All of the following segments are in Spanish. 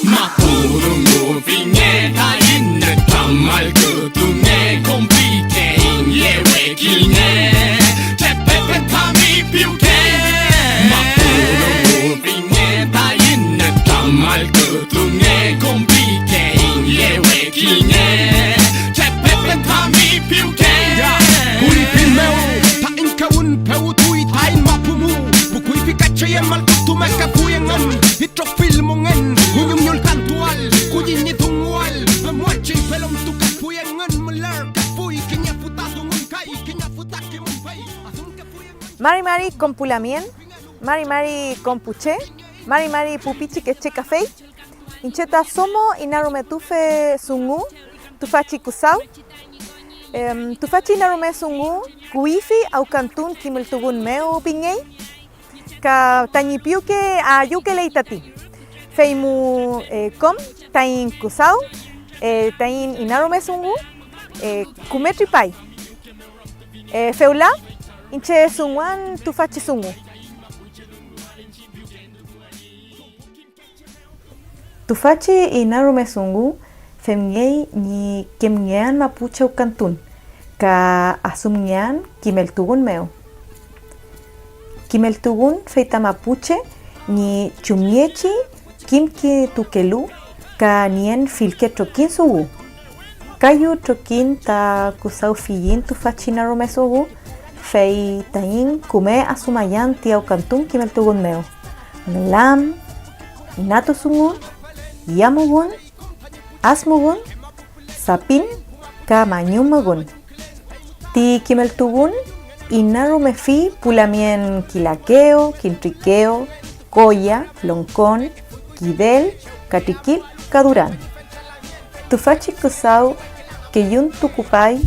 마푸르무 빙에 다 있는 단말 그 등에 콤비게임 예외기네 제페페탐이 비우게 마푸르무 빙에 다 있는 단말 그 등에 콤비게임 예외기네 제페페탐이 비우게 우리 빌메우 다 인카운 배우 두이 다인 마푸무 bukuy pikachayan malkutu makapuyangan ito filmongan unyumyol kantual kuyin ni tungwal amwachi pelom tu kapuyangan malar kapuy kinya futadungun kai kinya futaki mumpay azun kapuyangan Mari Mari con Pulamien, Mari Mari con Puché, Mari Mari Pupichi que che café, Incheta Somo Inarumetufe Sungu, Tufachi Kusau, Tufachi Inarume Sungu, Kuifi au Cantun Kimiltugun Meo Pingei, Ka Tañipiuke Ayuke Leitati, Feimu Com, Tain Kusau, Tain Inarume Sungu, Kumetri Pai, Feula, Inche Sunguan Tufachi Sungu. Tufachi Inarume Sungu, Femgei ni Kemngean Mapuche o Cantun, Ka Asumngean Kimeltugun Meo. Kimeltugun Feita Mapuche, ni Chumiechi, Kimki Tukelu, Ka Nien Filke Trokin Sugu. Kayu Trokin ta Kusau Fiyin Tufachi Inarume Sungu, Fei Tain Kume Asumayan Tiau Cantun Kimeltugun Meo. Lam, Inato Sungu, Yamugun, Asmugun, Sapin, Kamanyumagun. Ti Kimeltugun, Inarumefi, Pulamien Quilaqueo, Quintriqueo, Coya, Loncón, Quidel, Catiquil, Cadurán. Tufachi Kusau, Keyun Tucupay,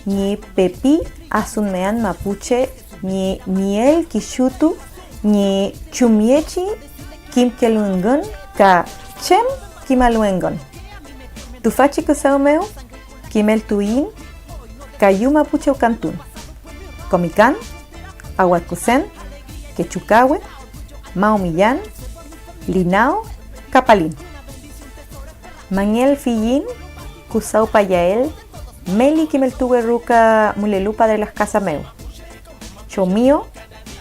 ni Pepi, Asumean Mapuche, ni Miel Kishutu, ni Chumiechi, Kimkelungun, Ka Chem, Kimaluengon. Tufachi Kusau Meo, Kimeltuin, Kayu Mapuche o Cantun. Comican, Aguacusen, Quechucawe, Maumillán, Linao, Capalín. Mañel Fillín, Cusau Payael, Meli Kimeltugue Ruca Mulelupa de las Casas Meu. Chomío,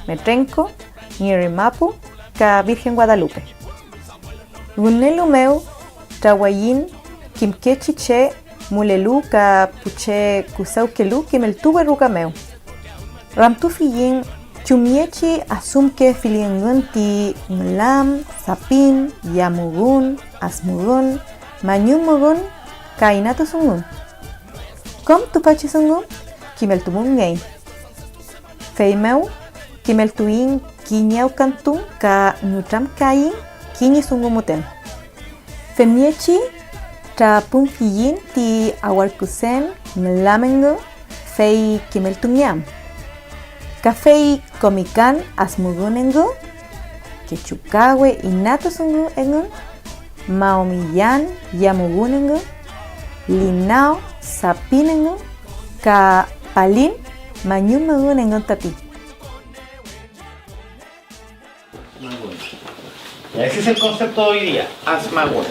Metrenco, Ñirimapu, Ca Virgen Guadalupe. Gunelu Meu, Trahuayin, Kimquechiche, Mulelu, Ca Puche Cusau Kelu, Kimeltugue Ruca Meu. Ramtufiyin, Chumiechi, Asumke Filiengun ti Mlam, Sapin, Yamugun, Asmugun, Manyumugun, Kainato Sungun. Com Tupachi Sungun, Kimeltumun Ngei. Feimeu, Kimeltuin, Kinyau Cantun, Ka Nutram Kain, Kini Sungumuten. Femiechi, Trapun Fiyin ti Awarkusen, Mlamengu, Fei Kimeltunyam. Café Comican Asmugunengu, Quechucawe Inato Sungu Engun, Maomillán Yamugunengu, Linao Sapinengu, Ka Palin Manyumagunengu Tati. Ese es el concepto de hoy día, Asmagun.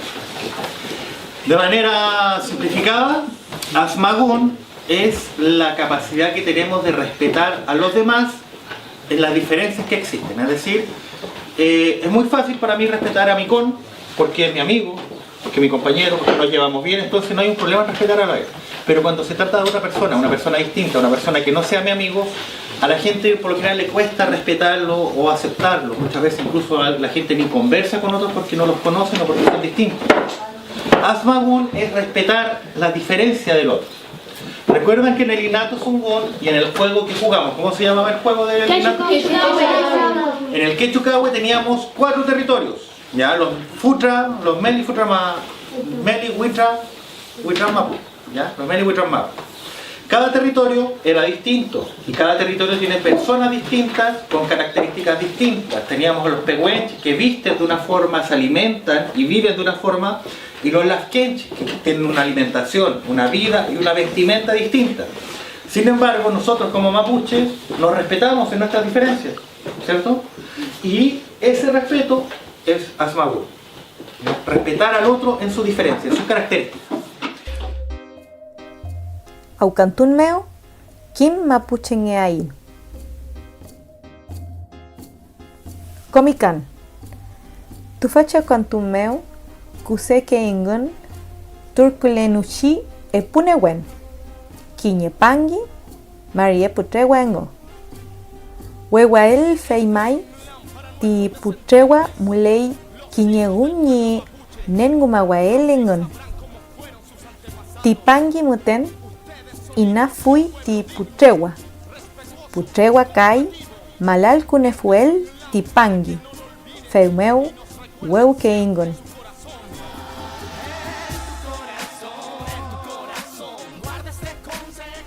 De manera simplificada, Asmagun es la capacidad que tenemos de respetar a los demás en las diferencias que existen. Es decir, es muy fácil para mí respetar a mi con, porque es mi amigo, porque es mi compañero, porque nos llevamos bien, entonces no hay un problema en respetar a la vez. Pero cuando se trata de otra persona, una persona distinta, una persona que no sea mi amigo, a la gente por lo general le cuesta respetarlo o aceptarlo. Muchas veces incluso la gente ni conversa con otros porque no los conocen o porque son distintos. Asmagun es respetar la diferencia del otro. Recuerdan que en el Inato Sungun y en el juego que jugamos, ¿cómo se llamaba el juego del Inato? En el Quechucawe teníamos 4 territorios, ¿ya? Los Futra, los Meli, Futra, Meli, Huitra, Huitra, Mapu, ¿ya? Los Meli, Huitra, Mapu. Cada territorio era distinto y cada territorio tiene personas distintas con características distintas. Teníamos a los Pehuenches que visten de una forma, se alimentan y viven de una forma, y los Lasquenches que tienen una alimentación, una vida y una vestimenta distinta. Sin embargo, nosotros como mapuches nos respetamos en nuestras diferencias, ¿cierto? Y ese respeto es asmagun, ¿no? Respetar al otro en su diferencia, en sus características. Aucantún meu, kim mapuche ngeain. Comican. Tufacha aucantún meu, kuse ke ingun, turkulenuchi e punewen. Kiñe pangi, marie putrewengo. Wewael feimai, ti putrewa mulei kiñe guñi nengumawael engun. Ti pangi muten, ina fui ti putrewa. Putrewa kai, malal kunefuel ti pangi. Feumeu, weu ke ingun.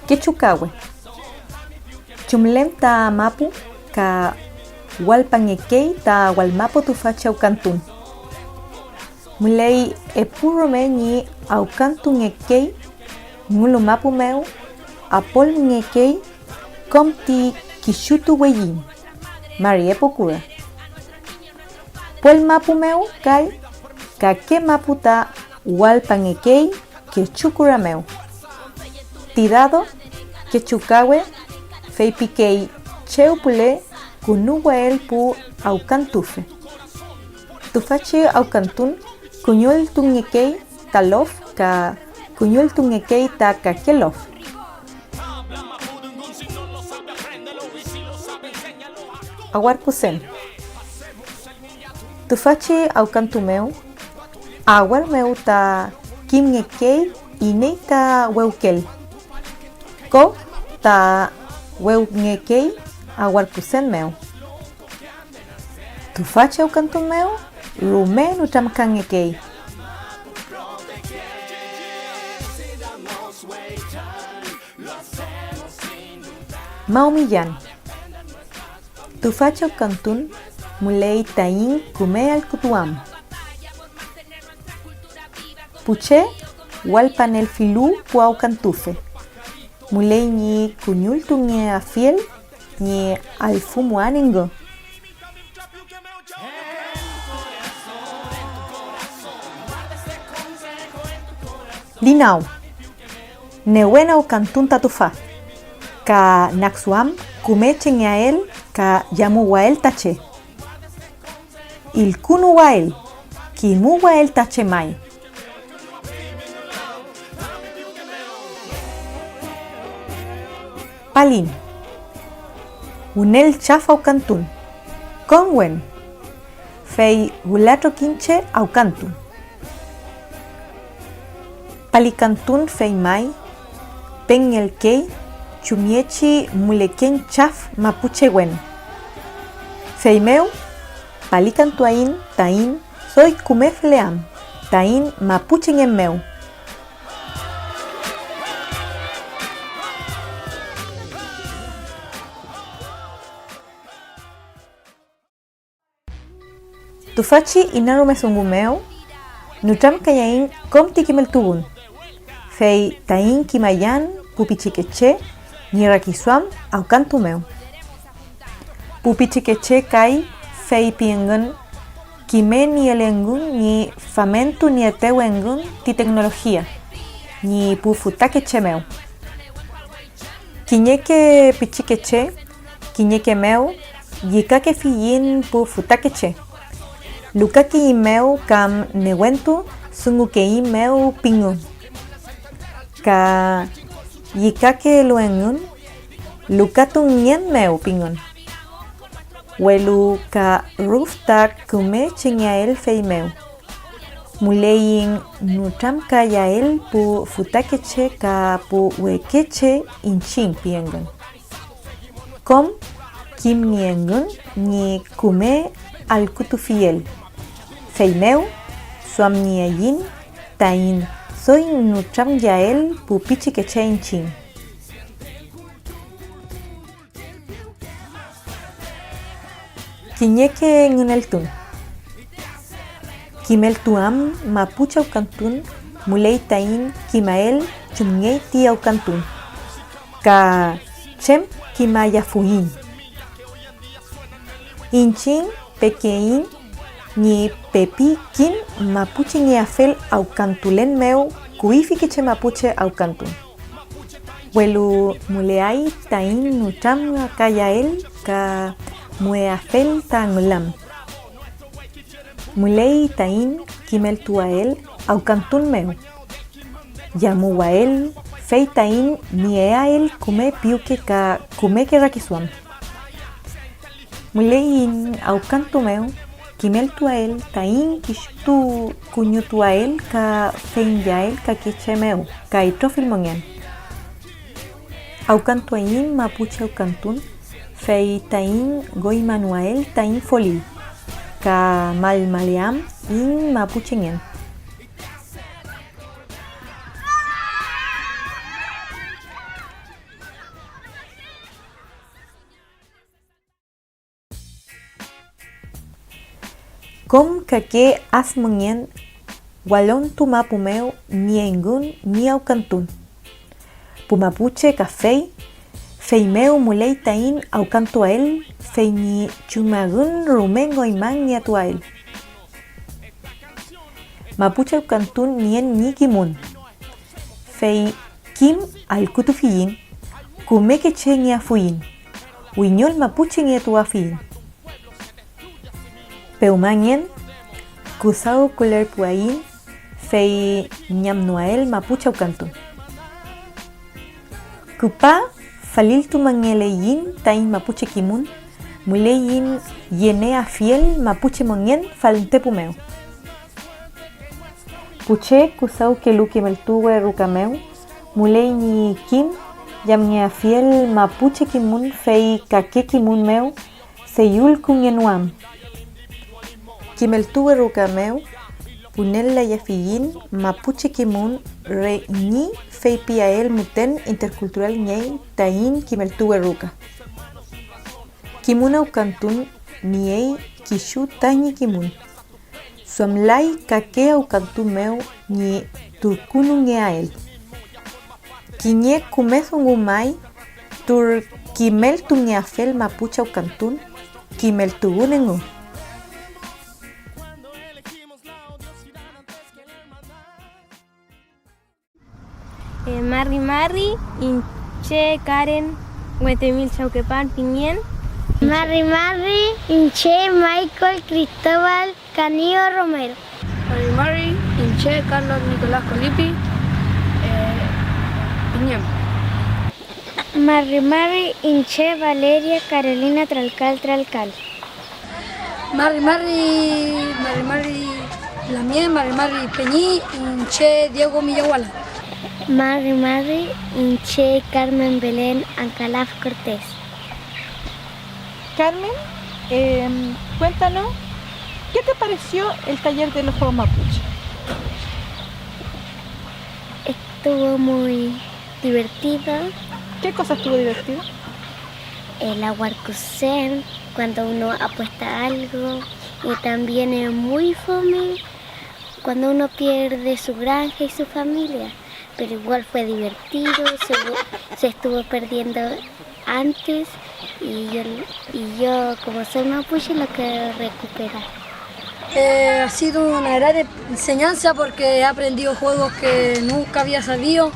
Quechucawe. Chumlem ta mapu ka walpanekei ta walmapo tufacha aucantún. Mulei epurome ni aucantún ekei ngulu mapu meu apol ngekei kom ti kishutu weyin. Marie pokura. Pol mapu meu kai ka ke mapu ta walpanekei quechukura meu. Tidado Quechucawe, feipikei cheupule kunuwael pu aucantufe. Tufache aucantún kuñol tungekei talof ka kuñol tungekei ta kakelof. Aguarcusen. Tufache aucantumeu, aguar meu ta kimngekei inei ta weukel. Ko ta weu ngekei aguarcusen meu. Tufacha aucantún meu, rume nutamkan ngekei. Maumillan. Tufacha aucantún mulei tain kume al kutuam. Puche walpanel filu pu aucantufe. Mulei ni kuñul tunge a fiel ni alfumu aningo. Linau. Newena aucantún tatufa. Ka naxuam kumeche nyael ka yamu wael tache. Il kunu wael ki mu wael tache mai. Palin. Unel chafa aucantún. Conwen. Fei gulato quinche aucantún. Palicantún fei mai. Pen el kei. Chumiechi muleken chaf mapuche wen. Feimeu. Palicantuain tain. Soy kumefleam. Tain mapuche en meu. Tufachi inarume sungumeu, nutram kayain kom tikimel tubun. Fei tain kimayan pupichikeche nirakisuam aucantumeu. Pupichikeche kai fei piengun kime ni elengun ni famentu ni etewengun ti tecnología ni pufutakeche meu. Kiñeke pichikeche, kiñeke meu, yikake fiyin pufutakeche. Lukaki imeu kam newentu sungukei meu pingun. Ka yikake luengun lukatun nyen meu pingun. Welu ka rooftag kume chinyael fei meu. Muleyin nutram kayael pu futakeche ka pu wekeche inchin piengun. Kom kim niengun ni kume al kutufiel. Feimeu, suam nieyin, tain, soy nutram yael pu pichikeche inchin. Kiñeke nguneltun. Kimeltuam mapuche aucantún, mulei tain, kimael, chumngei ti aucantún. ka chem kimaya fuin. Inchin pequein ni pepi kin mapuche ni afel au cantulen meu kuifi que che mapuche au cantun. Welu muleai tain nutam kayael ka mueafel tangulam. Mulei tain kimel tuael au cantun meu. Yamu wael fei tain nieael kume piuke ka kume que rakisuam. Mulein au cantu meu kimel tuael tain kishtu kunyu tuael ka fein yael ka kiche meu ka itrofil mongen. Au cantu ain mapuche au cantun fei tain goi manuel tain folil ka mal maleam in mapuche ngien. Kom kake as mengien walon tu mapumeu ni engun ni au cantun. Pumapuche café feimeu mulei tain au cantuael feini chumagun rumengo iman ni atuael. Mapuche au cantun nien ni kimun. Fei kim al kutufiin kumeke che ni afuin. Wiñol mapuche ni atuafin. Peumanien kusau kuler puain fei nyam noel mapuche au cantun. Kupa falil tu mangeleyin tain mapuche kimun muleyin yenea fiel mapuche monien falente pumeu. Puche kusau kelu kimeltuwe rukameu muleyin kim yamnea fiel mapuche kimun fei kake kimun meu seyul kunyenuam. Kimeltuwe rukameu punella yafiyin mapuche kimun re ni fei piael muten intercultural ñei tain kimeltuwe ruka. Kimun au cantun niei kishu tañi kimun. Suamlai kake au cantun meu ni turkunu ngeael. Kiñe kumezungumai tur kimel tu ngeafel mapuche au cantun kimel tugunengu. Marri Marri, Inche Karen, Guatemil Chauquepan Piñén. Marri Marri, Inche Michael Cristóbal Canillo Romero. Marri Marri, Inche Carlos Nicolás Colipi, Piñén. Marri Marri, Inche Valeria Carolina Tralcal Tralcal. Marri Marri, Lamien, Marri Marri Peñí, Inche Diego Millahuala. Marri Marri, Inche Carmen Belén Ancalaf Cortés. Carmen, cuéntanos, ¿qué te pareció el taller de los juegos mapuche? Estuvo muy divertido. ¿Qué cosa estuvo divertido? El aguarcucén, cuando uno apuesta algo. Y también es muy fome cuando uno pierde su granja y su familia. Pero igual fue divertido, se estuvo perdiendo antes y yo como soy mapuche lo quiero recuperar. Ha sido una gran enseñanza porque he aprendido juegos que nunca había sabido.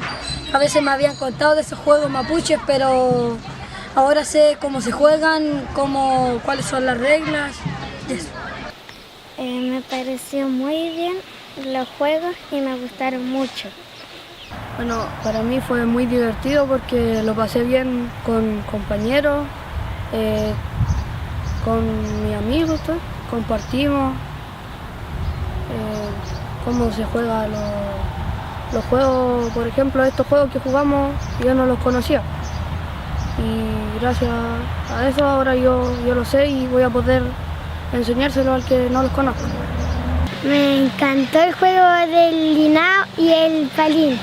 A veces me habían contado de esos juegos mapuches, pero ahora sé cómo se juegan, cuáles son las reglas y eso. Me pareció muy bien los juegos y me gustaron mucho. Bueno, para mí fue muy divertido porque lo pasé bien con compañeros, con mis amigos, pues. Compartimos cómo se juegan los juegos. Por ejemplo, estos juegos que jugamos yo no los conocía y gracias a eso ahora yo lo sé y voy a poder enseñárselo al que no los conozca. Me encantó el juego del linao y el palín.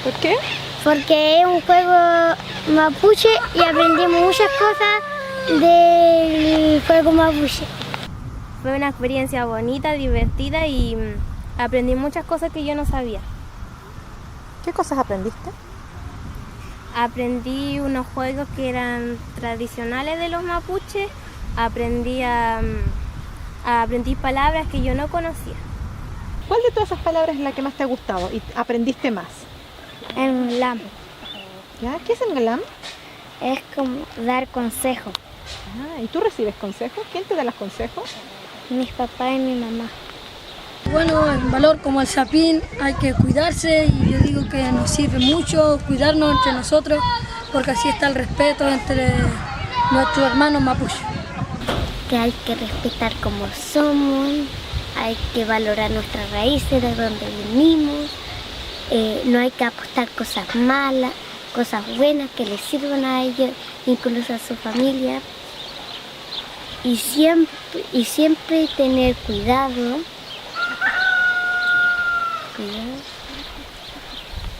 ¿Por qué? Porque es un juego mapuche y aprendimos muchas cosas del juego mapuche. Fue una experiencia bonita, divertida y aprendí muchas cosas que yo no sabía. ¿Qué cosas aprendiste? Aprendí unos juegos que eran tradicionales de los mapuches, aprendí palabras que yo no conocía. ¿Cuál de todas esas palabras es la que más te ha gustado y aprendiste más? En LAM ¿Ya? ¿Qué es el galam? es como dar consejos. ¿Y tú recibes consejos? ¿Quién te da los consejos? Mis papás y mi mamá. Bueno, en valor como el sapín hay que cuidarse y yo digo que nos sirve mucho cuidarnos entre nosotros porque así está el respeto entre nuestros hermanos mapuches. Que hay que respetar como somos, hay que valorar nuestras raíces, de donde venimos, no hay que apostar cosas malas, cosas buenas que les sirvan a ellos, incluso a su familia. Y siempre tener cuidado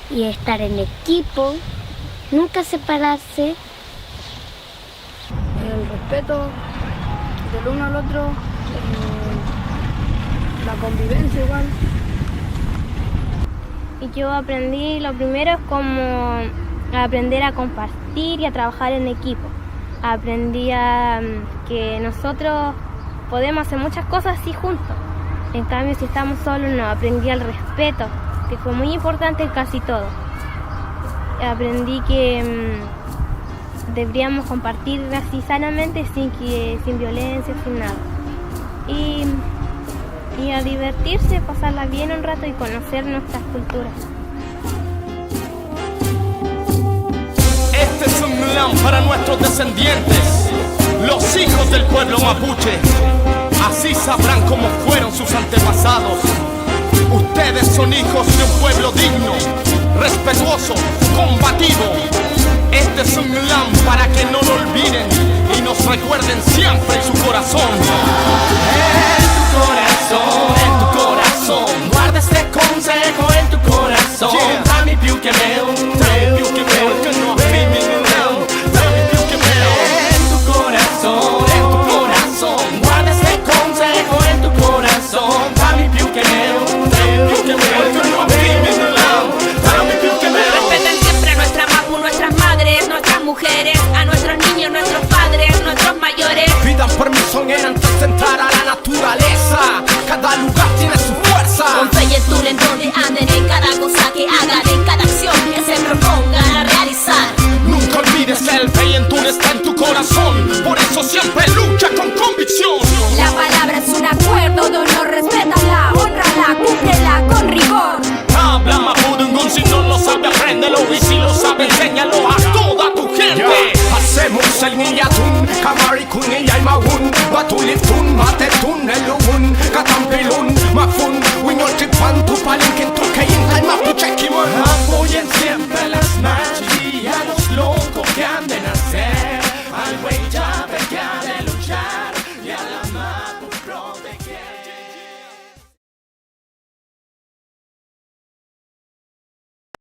y estar en equipo, nunca separarse. El respeto del uno al otro, la convivencia igual. Y yo aprendí, lo primero es como aprender a compartir y a trabajar en equipo. Aprendí que nosotros podemos hacer muchas cosas así juntos. En cambio, si estamos solos, no. Aprendí el respeto, que fue muy importante en casi todo. Aprendí que deberíamos compartir así sanamente, sin violencia, sin nada. Y a divertirse, pasarla bien un rato y conocer nuestras culturas. Este es un LAM para nuestros descendientes, los hijos del pueblo mapuche. Así sabrán cómo fueron sus antepasados. Ustedes son hijos de un pueblo digno, respetuoso, combativo. Este es un LAM para que no lo olviden y nos recuerden siempre en su corazón. En tu corazón, guarda este consejo en tu corazón. Dame più que meo, que no dame più que meo. En tu corazón, guarda este consejo en tu corazón. Dame più que meo, que no dame più que meo. Respeten siempre a nuestra mapu, nuestras madres, nuestras mujeres, a nuestros niños, nuestros padres, nuestros mayores. Pidan permiso antes de entrar a la naturaleza. Cada lugar tiene su fuerza. Con fe y en donde anden, en cada cosa que hagan, en cada acción que se propongan a realizar. Nunca olvides que el fe y en está en tu corazón. Por eso siempre lucha con convicción. La palabra es un acuerdo de honor, respétala, honrala, cúmplela con rigor. Habla mapudungun, si no lo sabe apréndelo. Y si lo sabe enséñalo a toda tu gente. Hacemos el niyatun, kamarikun iyaymawun, batulitun, matetun, elubun, katampilun, mafun, winolchikpan, tupalin, kintun.